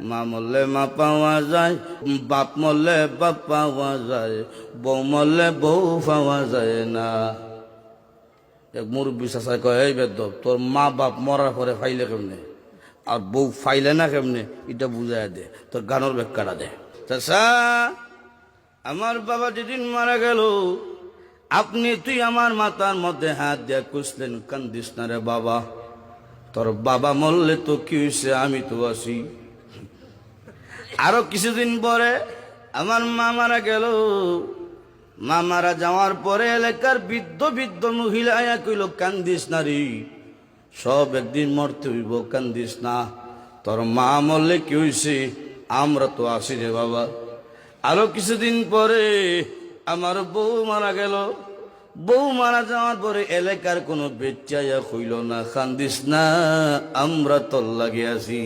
মা মরলে মা পাওয়া যায়, বাপ মরলে বাপ পাওয়া যায়, বউ মরলে বউ পাওয়া যায় না। এক মুরব্বী চাষায় কয়, এই বেদ তোর মা বাপ মরার পরে ফাইলে কেমনে আর বউ ফাইলে না কেমনে, এটা বুঝাই দে, তোর গানোর ব্যাখ্যাটা দে। চাষা, আমার বাবা যেদিন মারা গেল, তুই আমার মাথার মধ্যে হাত দিয়ে কুসলেন, কান্দিস না রে বাবা, তোর বাবা মরলে তো কি হয়েছে, আমি তো আছি। আরো কিছুদিন পরে আমার মা মারা গেল। মা মারা যাওয়ার পরে এলাকার বৃদ্ধ বৃদ্ধ মহিলা আয়া কইল, কান্দিস না রে, সব একদিন মরতে হইব, কান্দিস না, তোর মা মরলে কি হয়েছে, আমরা তো আছি রে বাবা। আরো কিছুদিন পরে আমার বউ মারা গেল। বউ মারা যাওয়ার পরে এলাকার কোনো বেচ্চাইয়া কইল না, কান্দিস না, আমরা তোর লাগে আছি।